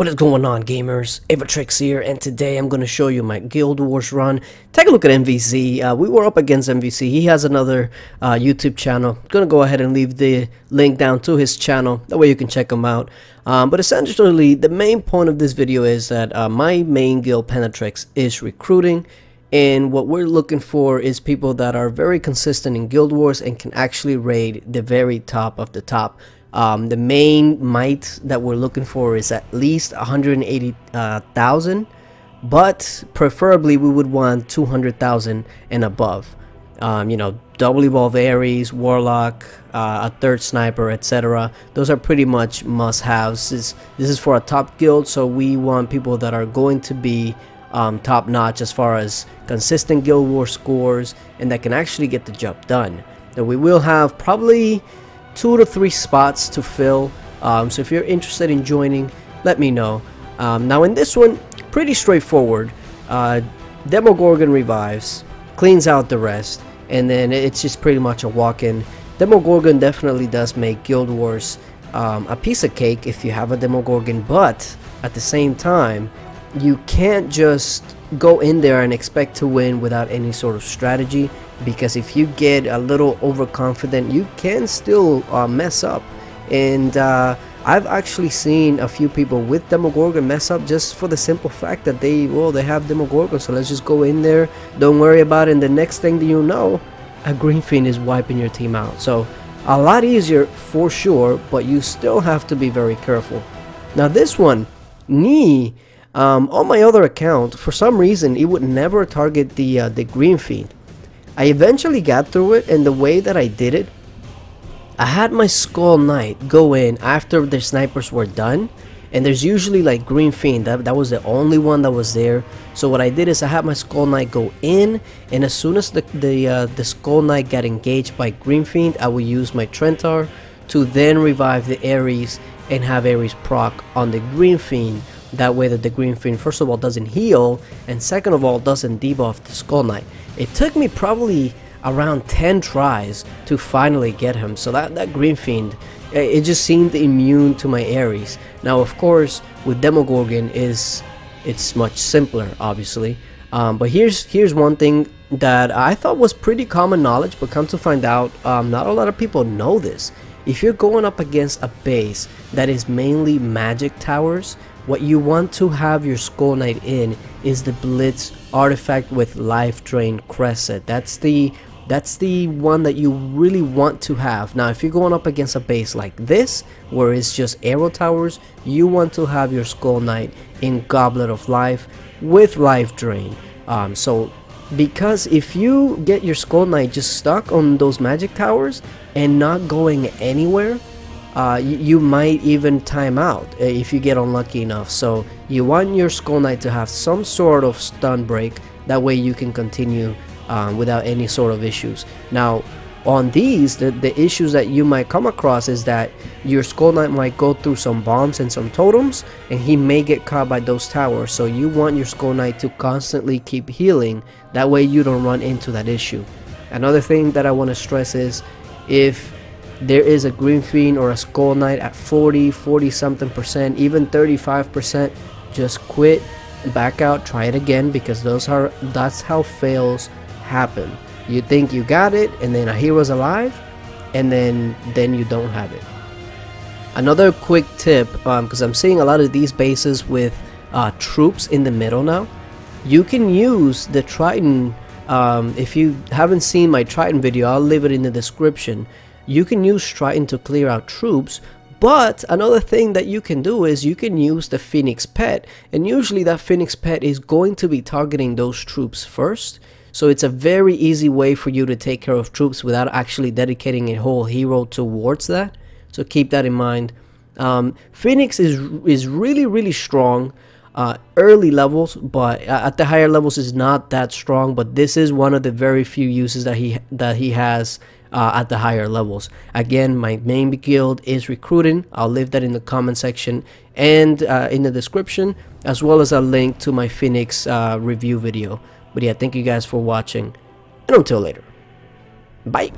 What is going on, gamers? Aevatrex here, and today I'm going to show you my Guild Wars run. Take a look at MVC. We were up against MVC. He has another YouTube channel. I'm going to go ahead and leave the link down to his channel. That way you can check him out. But essentially, the main point of this video is that my main guild, PandaTrex, is recruiting. And what we're looking for is people that are very consistent in Guild Wars and can actually raid the very top of the top. The main might that we're looking for is at least 180,000, but preferably we would want 200,000 and above. You know, double evolve Aries, Warlock, a third sniper, etc. Those are pretty much must-haves. This is for a top guild, so we want people that are going to be top-notch as far as consistent Guild War scores and that can actually get the job done. Now we will have probably 2 to 3 spots to fill, so if you're interested in joining, let me know. Now in this one, pretty straightforward. Demogorgon revives, cleans out the rest, and then it's just pretty much a walk-in. Demogorgon definitely does make Guild Wars a piece of cake if you have a Demogorgon, but at the same time, you can't just go in there and expect to win without any sort of strategy, because if you get a little overconfident, you can still mess up. And I've actually seen a few people with Demogorgon mess up just for the simple fact that they have Demogorgon, so let's just go in there, don't worry about it, and the next thing that you know, a Green Fiend is wiping your team out. So a lot easier for sure, but you still have to be very careful. Now this one, on my other account, for some reason it would never target the Green Fiend. I eventually got through it, and the way that I did it, I had my Skull Knight go in after the snipers were done, and there's usually like Green Fiend, that was the only one that was there. So what I did is I had my Skull Knight go in, and as soon as the Skull Knight got engaged by Green Fiend, I would use my Trentar to then revive the Aries and have Aries proc on the Green Fiend. That way that the Green Fiend, first of all, doesn't heal, and second of all, doesn't debuff the Skull Knight. It took me probably around 10 tries to finally get him. So that Green Fiend, it just seemed immune to my Aries. Now, of course, with Demogorgon, it's much simpler, obviously. But here's one thing that I thought was pretty common knowledge, but come to find out, not a lot of people know this. If you're going up against a base that is mainly magic towers, what you want to have your Skull Knight in is the Blitz artifact with Life Drain Crescent. That's the one that you really want to have. Now if you're going up against a base like this where it's just arrow towers, you want to have your Skull Knight in Goblet of Life with Life Drain. So because if you get your Skull Knight just stuck on those magic towers and not going anywhere, you might even time out if you get unlucky enough. So you want your Skull Knight to have some sort of stun break, that way you can continue without any sort of issues. Now on these, the issues that you might come across is that your Skull Knight might go through some bombs and some totems, and he may get caught by those towers. So you want your Skull Knight to constantly keep healing, that way you don't run into that issue. Another thing that I want to stress is, if there is a Green Fiend or a Skull Knight at 40 something percent, even 35%, just quit, back out, try it again, because that's how fails happen. You think you got it, and then a hero's alive, and then you don't have it. Another quick tip, because I'm seeing a lot of these bases with troops in the middle now, you can use the Triton. If you haven't seen my Triton video, I'll leave it in the description. You can use Triton to clear out troops, but another thing that you can do is you can use the Phoenix Pet, and usually that Phoenix Pet is going to be targeting those troops first. So it's a very easy way for you to take care of troops without actually dedicating a whole hero towards that. So keep that in mind. Phoenix is really strong early levels, but at the higher levels is not that strong. But this is one of the very few uses that he has at the higher levels. Again, my main guild is recruiting. I'll leave that in the comment section and in the description, as well as a link to my Phoenix review video. But yeah, thank you guys for watching, and until later, bye.